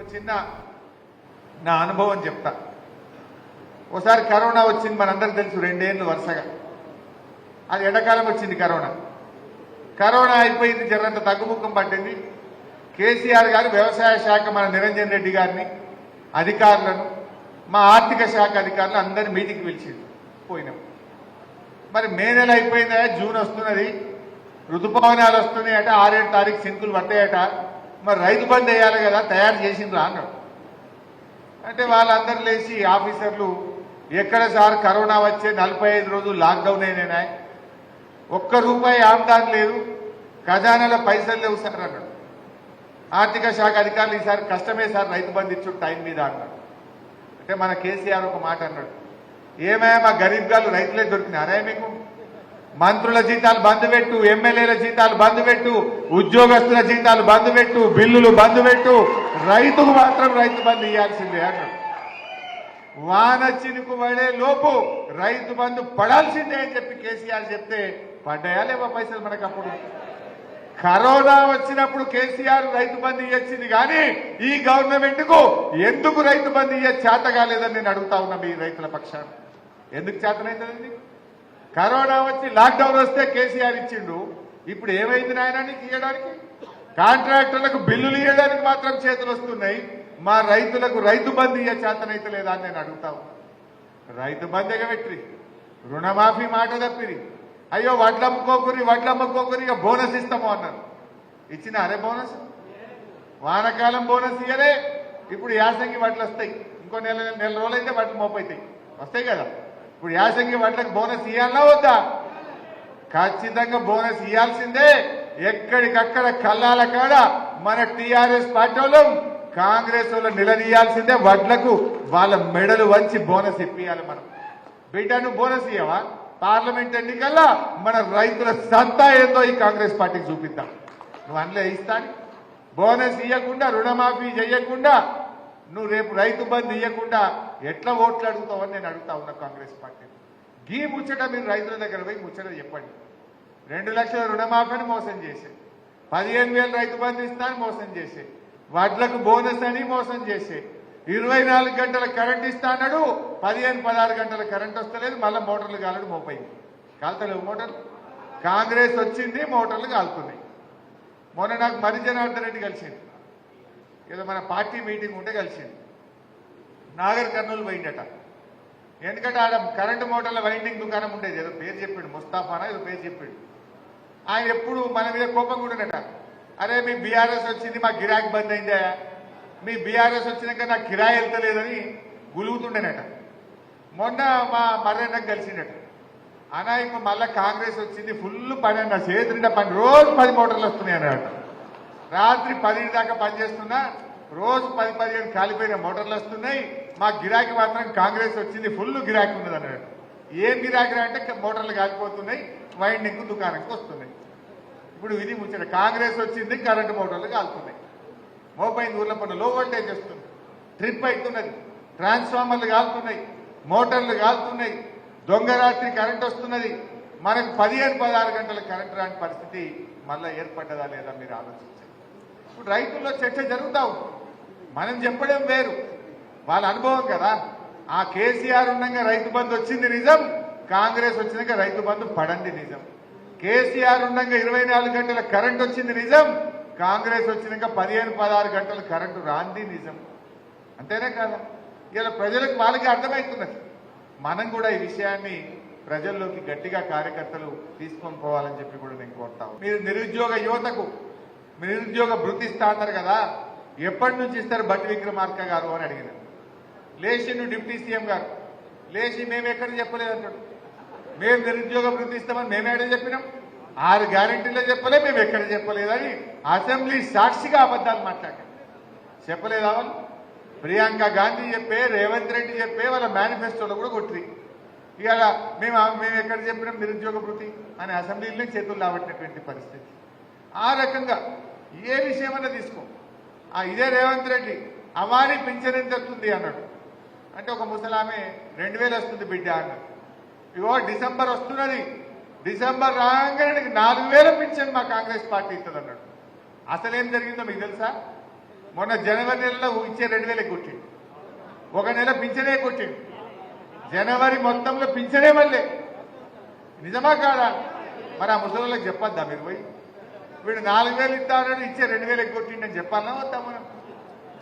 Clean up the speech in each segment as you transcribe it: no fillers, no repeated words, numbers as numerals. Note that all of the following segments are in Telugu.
మీకు చిన్న నా అనుభవం చెప్తా. ఒకసారి కరోనా వచ్చింది, మనందరికి తెలుసు, 2 ఏళ్ళు వరుసగా. అది ఎండాకాలం వచ్చింది కరోనా. కరోనా అయిపోయింది, జరంత తగ్గుముఖం పట్టింది. కేసీఆర్ గారు వ్యవసాయ శాఖ మన నిరంజన్ రెడ్డి గారిని, అధికారులను, మా ఆర్థిక శాఖ అధికారులు అందరినీ మీటింగ్కి పిలిచింది. పోయినాం. మరి మే నెల అయిపోయిందా, జూన్ వస్తున్నది, ఋతుపవనాలు వస్తున్నాయట, 6-7 తారీఖు సింకులు పట్టాయట, మరి రైతు బంద్ వేయాలి కదా, తయారు చేసిండ్రా అన్నాడు. అంటే వాళ్ళందరూ లేచి ఆఫీసర్లు, ఎక్కడ సార్ కరోనా వచ్చే 45 రోజులు లాక్డౌన్ అయినా, ₹1 ఆమ్దాన్ లేదు, ఖజానాలో పైసలు లేవు సార్ అన్నాడు. ఆర్థిక శాఖ అధికారులు, ఈసారి కష్టమే సార్ రైతు బంధు ఇచ్చు టైం మీద అన్నాడు. అంటే మన కేసీఆర్ ఒక మాట అన్నాడు, ఏమయ్యా మా గరీబ్ గారు రైతులే దొరికినారే మీకు? మంత్రుల జీతాలు బంద్ పెట్టు, ఎమ్మెల్యేల జీతాలు బంద్ పెట్టు, ఉద్యోగస్తుల జీతాలు బంద్ పెట్టు, బిల్లులు బంద్ పెట్టు, రైతుకు మాత్రం రైతు బంధు ఇవ్వాల్సిందే అన్నాడు. వాన చినుకు పడే లోపు రైతు బంధు పడాల్సిందే అని చెప్పి కేసీఆర్ చెప్తే పడ్డాయా లేవా పైసలు మనకు? అప్పుడు కరోనా వచ్చినప్పుడు కేసీఆర్ రైతు బంధు ఇచ్చింది, కానీ ఈ గవర్నమెంట్ కు ఎందుకు రైతు బంధు చేత కాలేదని నేను అడుగుతా ఉన్నా మీ రైతుల పక్షాన. ఎందుకు చేతనైతుందండి? కరోనా వచ్చి లాక్డౌన్ వస్తే కేసీఆర్ ఇచ్చిండు, ఇప్పుడు ఏమైంది నాయన నీకు ఇవ్వడానికి? కాంట్రాక్టర్లకు బిల్లులు ఇవ్వడానికి మాత్రం చేతులు వస్తున్నాయి, మా రైతులకు రైతు బంధు చేతనైతే లేదా అని నేను అడుగుతావు. రైతు బంధు ఎగబెట్టి రుణమాఫీ మాట తప్పిరి, అయ్యో వడ్లమ్ముకోకురి ఇక బోనస్ ఇస్తాము అన్నారు. ఇచ్చిన అరే బోనస్? వానకాలం బోనస్ ఇయ్యలే, ఇప్పుడు యాసంగి వడ్లు వస్తాయి, ఇంకో నెల రోజులైతే వడ్లు మోపైతాయి, వస్తాయి కదా. ఇప్పుడు యాసంగి వడ్లకు బోనస్ ఇవ్వాలన్నా వద్దా? ఖచ్చితంగా బోనస్ ఇవ్వాల్సిందే. ఎక్కడికక్కడ కల్లాల కాడ మన టీఆర్ఎస్ పార్టీ వాళ్ళు, కాంగ్రెస్ వాళ్ళు నిలదీయాల్సిందే. వడ్లకు వాళ్ళ మెడలు వంచి బోనస్ ఇప్పియాలి మనం. బిడ్డ నువ్వు బోనస్ ఇవ్వవా? పార్లమెంట్ ఎన్నికల్లో మన రైతుల సత్తా ఏందో ఈ కాంగ్రెస్ పార్టీకి చూపిద్దాం. నువ్వు అందులో ఇస్తాను బోనస్ ఇవ్వకుండా, రుణమాఫీ చేయకుండా, నువ్వు రేపు రైతు బంధు ఇవ్వకుండా ఎట్లా ఓట్లు అడుగుతావని నేను అడుగుతా ఉన్నా కాంగ్రెస్ పార్టీ. గీ ముచ్చట మీరు రైతుల దగ్గర పోయి ముచ్చట చెప్పండి. 2 లక్షల రుణమాఫీని మోసం చేసే, 15,000 రైతు బంధు ఇస్తాను మోసం చేసే, వడ్లకు బోనస్ అని మోసం చేసే, 24 గంటల కరెంట్ ఇస్తా అన్నాడు, 15-16 గంటల కరెంట్ వస్తలేదు, మళ్ళీ మోటార్లు కాలడు మోపైంది. కాలుతలేవు మోటార్లు. కాంగ్రెస్ వచ్చింది, మోటార్లు కాలుతున్నాయి. మొన్న నాకు మరి జనార్దన్ రెడ్డి కలిసింది, ఏదో మన పార్టీ మీటింగ్ ఉంటే కలిసింది. నాగర్ కర్నూలు పోయిందట. ఎందుకంటే ఆడ కరెంటు మోటార్ల వైండింగ్ దుకాణం ఉండేది, ఏదో పేరు చెప్పాడు, ముస్తాఫానా ఏదో పేరు చెప్పాడు. ఆయన ఎప్పుడు మన మీద కోపం కూడానట, అరే మీ బీఆర్ఎస్ వచ్చింది మా గిరాకీ బంద్ అయిందా, మీ బీఆర్ఎస్ వచ్చినాక నాకు కిరాయి వెళ్తలేదని గులుగుతుండేనట. మొన్న మా మర్రన్నకు కలిసిండట, అనా ఇప్పుడు మళ్ళా కాంగ్రెస్ వచ్చింది, ఫుల్ పని అన్న, చేతులుంటే పని, రోజు 10 మోటార్లు వస్తున్నాయి అన్నట. రాత్రి 10 దాకా పనిచేస్తున్నా, రోజు 10-15 కాలిపోయిన మోటార్లు వస్తున్నాయి, మా గిరాకీ మాత్రం కాంగ్రెస్ వచ్చింది, ఫుల్ గిరాకీ ఉన్నది అన్నాడు. ఏం గిరాకీ అంటే మోటార్లు కాలిపోతున్నాయి, వైండింగ్ దుకాణంకి వస్తున్నాయి. ఇప్పుడు ఇది ముచ్చట, కాంగ్రెస్ వచ్చింది, కరెంటు మోటార్లు కాలుతున్నాయి, మోపైంది, ఊర్ల పనులు లో వోల్టేజ్ వస్తుంది, ట్రిప్ అవుతున్నది, ట్రాన్స్ఫార్మర్లు కాలుతున్నాయి, మోటార్లు కాలుతున్నాయి, దొంగ రాత్రి కరెంట్ వస్తున్నది. మనకు 15-16 గంటల కరెంట్ రాని పరిస్థితి మళ్ళీ ఏర్పడ్డదా లేదా మీరు ఆలోచించండి. ఇప్పుడు రైతుల్లో చర్చ జరుగుతా ఉంది, మనం చెప్పడం వేరు, వాళ్ళ అనుభవం కదా. ఆ కేసీఆర్ ఉండగా రైతు బంధు వచ్చింది నిజం, కాంగ్రెస్ వచ్చినాక రైతు బంధు పడండి నిజం. కేసీఆర్ ఉండగా 24 గంటల కరెంట్ వచ్చింది నిజం, కాంగ్రెస్ వచ్చినాక 15-16 గంటల కరెంటు రాంది నిజం. అంతేనే కాదా? ఇలా ప్రజలకు వాళ్ళకి అర్థమవుతున్నది. మనం కూడా ఈ విషయాన్ని ప్రజల్లోకి గట్టిగా కార్యకర్తలు తీసుకొని పోవాలని చెప్పి కూడా నేను కోరుతాను. మీరు నిరుద్యోగ యువతకు నిరుద్యోగ భృతి ఇస్తా అన్నారు కదా, ఎప్పటి నుంచి ఇస్తారు బట్టి విక్రమార్క గారు అని అడిగిన. లేచి నువ్వు డిప్యూటీ సీఎం గారు లేచి మేము ఎక్కడ చెప్పలేదు అంటాడు. మేము నిరుద్యోగ భృతి ఇస్తామని మేమే ఎక్కడ చెప్పినాం? 6 గ్యారెంటీలో చెప్పలే, మేము ఎక్కడ చెప్పలేదని అసెంబ్లీ సాక్షిగా అబద్దాలు మాట్లాడారు. చెప్పలేదా వాళ్ళు? ప్రియాంక గాంధీ చెప్పే, రేవంత్ రెడ్డి చెప్పే, వాళ్ళ మేనిఫెస్టోలో కూడా కొట్టి ఇవాళ మేము ఎక్కడ చెప్పినాం నిరుద్యోగ భృతి అని అసెంబ్లీలో చేతులు లాబట్టినటువంటి పరిస్థితి. ఆ రకంగా ఏ విషయమన్నా తీసుకో. ఇదే రేవంత్ రెడ్డి అవాని పింఛన్ ఎంత వస్తుంది అన్నాడు. అంటే ఒక ముసలామె 2,000 వస్తుంది బిడ్డ అన్నాడు. ఇగో డిసెంబర్ వస్తున్నది, డిసెంబర్ రాగానే 4,000 పింఛన్ మా కాంగ్రెస్ పార్టీ ఇస్తుంది అన్నాడు. అసలేం జరిగిందో మీకు తెలుసా? మొన్న జనవరి నెలలో ఇచ్చే 2,000 కొట్టిండు. ఒక నెల పింఛనే కొట్టిండు. జనవరి మొత్తంలో పింఛనే మళ్ళీ. నిజమా కాదా? మరి ఆ ముసలిళ్ళకి చెప్పొద్దా మీరు పోయి? వీడు 4,000 ఇస్తానని ఇచ్చే 2,000 కొట్టిండని చెప్పాలా వద్దా మనం?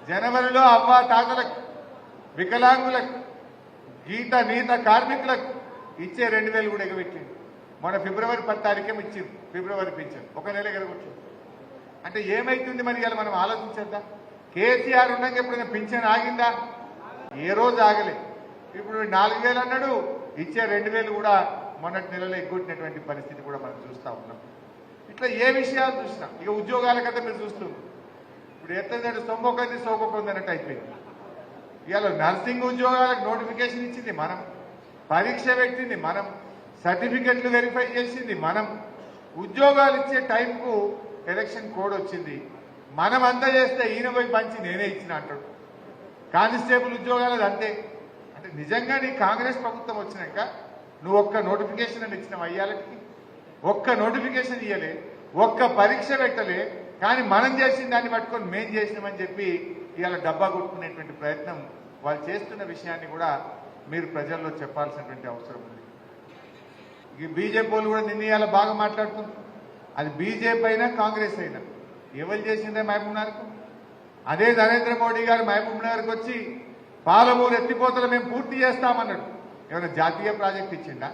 జనవరిలో అవ్వ తాతలకు, వికలాంగులకు, గీత నీత కార్మికులకు ఇచ్చే 2,000 కూడా ఎగబెట్టిండు. మన ఫిబ్రవరి 10 తారీఖేమో ఇచ్చింది ఫిబ్రవరి పింఛన్. ఒక నెల ఎగరగొట్టింది. అంటే ఏమైతుంది మరి ఇలా మనం ఆలోచించద్దా? కేసీఆర్ ఉండగా ఎప్పుడైనా పింఛన్ ఆగిందా? ఏ రోజు ఆగలే. ఇప్పుడు 4,000 అన్నాడు, ఇచ్చే 2,000 కూడా మొన్నటి నెలలో ఎగ్గొట్టినటువంటి పరిస్థితి కూడా మనం చూస్తా ఉన్నాం. ఇట్లా ఏ విషయాలు చూసినా ఇక ఉద్యోగాల కదా మీరు చూస్తున్నాం. ఇప్పుడు ఎట్లయితే సొమ్మొకంది సోకొకంది అన్నట్టు అయిపోయింది. ఇవాళ నర్సింగ్ ఉద్యోగాలకు నోటిఫికేషన్ ఇచ్చింది మనం, పరీక్ష పెట్టింది మనం, సర్టిఫికెట్లు వెరిఫై చేసింది మనం, ఉద్యోగాలు ఇచ్చే టైంకు ఎలక్షన్ కోడ్ వచ్చింది. మనం అంతా చేస్తే ఈయన పోయి పంచి నేనే ఇచ్చిన అంటాడు. కానిస్టేబుల్ ఉద్యోగాలు అంతే. అంటే నిజంగా నీ కాంగ్రెస్ ప్రభుత్వం వచ్చినాక నువ్వు ఒక్క నోటిఫికేషన్ అని ఇచ్చినావు అయ్యాలకి? ఒక్క నోటిఫికేషన్ ఇవ్వలే, ఒక్క పరీక్ష పెట్టలే. కానీ మనం చేసిన దాన్ని పట్టుకొని మేం చేసినామని చెప్పి ఇవాళ డబ్బా కొట్టుకునేటువంటి ప్రయత్నం వాళ్ళు చేస్తున్న విషయాన్ని కూడా మీరు ప్రజల్లో చెప్పాల్సినటువంటి అవసరం ఉంది. ఈ బీజేపీ వాళ్ళు కూడా నిన్న ఇవాళ బాగా మాట్లాడుతున్నారు. అది బీజేపీ అయినా కాంగ్రెస్ అయినా ఎవరు చేసిందే మహబూబ్నగర్కు? అదే నరేంద్ర మోడీ గారు మహబూబ్నగర్కి వచ్చి పాలమూరు ఎత్తిపోతలు మేము పూర్తి చేస్తామన్నాడు. ఏమైనా జాతీయ ప్రాజెక్ట్ ఇచ్చిందా?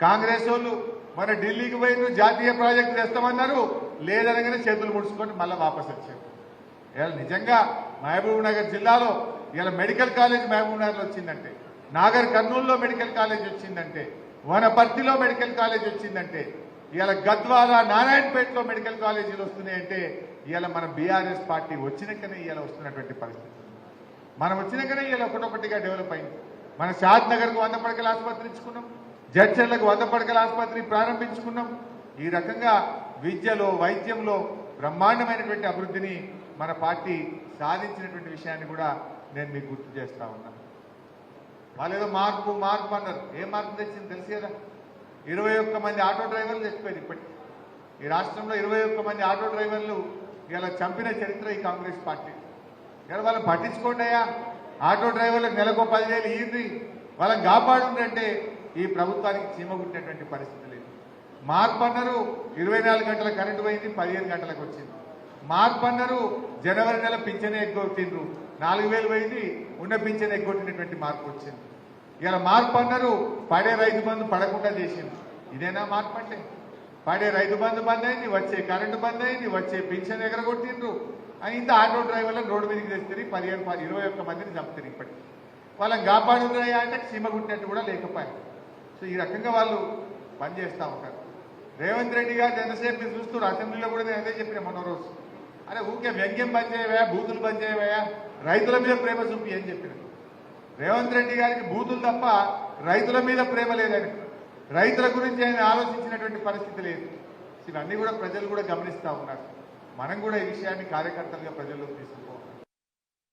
కాంగ్రెస్ వాళ్ళు మన ఢిల్లీకి పోయిన జాతీయ ప్రాజెక్టు తెస్తామన్నారు, లేదనగానే చేతులు ముడుచుకొని మళ్ళీ వాపసు వచ్చారు. ఇలా నిజంగా మహబూబ్నగర్ జిల్లాలో ఇలా మెడికల్ కాలేజ్ మహబూబ్నగర్లో వచ్చిందంటే, నాగర్ కర్నూలులో మెడికల్ కాలేజ్ వచ్చిందంటే, వనపర్తిలో మెడికల్ కాలేజ్ వచ్చిందంటే, ఇలా గద్వాల నారాయణపేటలో మెడికల్ కాలేజీలు వస్తున్నాయంటే ఇలా మన బీఆర్ఎస్ పార్టీ వచ్చినాకనే ఇలా వస్తున్నటువంటి పరిస్థితి. మనం వచ్చినాకనే ఇలా ఒకటొకటిగా డెవలప్ అయింది. మన షాద్ నగర్కు 100 పడకల ఆసుపత్రి ఇచ్చుకున్నాం, జడ్చర్లకు 100 పడకల ఆసుపత్రి ప్రారంభించుకున్నాం. ఈ రకంగా విద్యలో, వైద్యంలో బ్రహ్మాండమైనటువంటి అభివృద్ధిని మన పార్టీ సాధించినటువంటి విషయాన్ని కూడా నేను మీకు గుర్తు చేస్తా ఉన్నాను. వాళ్ళు ఏదో మార్పు అన్నారు. ఏ మార్పు తెచ్చింది తెలుసు కదా? 21 మంది ఆటో డ్రైవర్లు చచ్చిపోయారు. ఇప్పటికి ఈ రాష్ట్రంలో 21 మంది ఆటో డ్రైవర్లు ఇలా చంపిన చరిత్ర ఈ కాంగ్రెస్ పార్టీ. ఇలా వాళ్ళని పట్టించుకోండి అయ్యా. ఆటో డ్రైవర్లకు నెలకు 10,000 ఇయ్యండి, వాళ్ళని కాపాడుంటే ఈ ప్రభుత్వానికి చీమగుట్టినటువంటి పరిస్థితి లేదు. మార్పు అన్నారు, 24 గంటల కరెంటు పోయింది, 15 గంటలకు వచ్చింది. మార్పు అన్నారు, జనవరి నెల పింఛనే ఎగ్గొట్టిండ్రు, 4,000 పోయింది, ఉన్న పింఛన్ ఎగ్గొట్టినటువంటి మార్పు వచ్చింది. ఇలా మార్పు అన్నారు, పడే రైతు బంధు పడకుండా చేసింది. ఇదేనా మార్పు అంటే? పడే రైతు బంధు బంద్ అయింది, వచ్చే కరెంటు బంద్ అయింది, వచ్చే పింఛన్ ఎగరగొట్టిండ్రు. ఇంత ఆటో డ్రైవర్లను రోడ్డు మీదకి తెస్తారు, 21 మందిని చంపుతారు. ఇప్పటికి వాళ్ళని కాపాడుతున్నాయా అంటే చీమగుట్టినట్టు కూడా లేకపోయారు. సో ఈ రకంగా వాళ్ళు పనిచేస్తూ ఉంటారు. రేవంత్ రెడ్డి గారు ఎంతసేపు మీరు చూస్తున్నారు, అసెంబ్లీలో కూడా నేను అదే చెప్పిన మొన్న రోజు. అరే ఊరికే వ్యంగ్యం బంద్ చేయవయా, బూతులు బంద్ చేయవయా, రైతుల మీద ప్రేమ చూపి అని చెప్పిన. రేవంత్ రెడ్డి గారికి బూతులు తప్ప రైతుల మీద ప్రేమ లేదని, రైతుల గురించి ఆయన ఆలోచించినటువంటి పరిస్థితి లేదు. ఇవన్నీ కూడా ప్రజలు కూడా గమనిస్తూ ఉన్నారు. మనం కూడా ఈ విషయాన్ని కార్యకర్తలుగా ప్రజల్లోకి తీసుకుపోవాలి.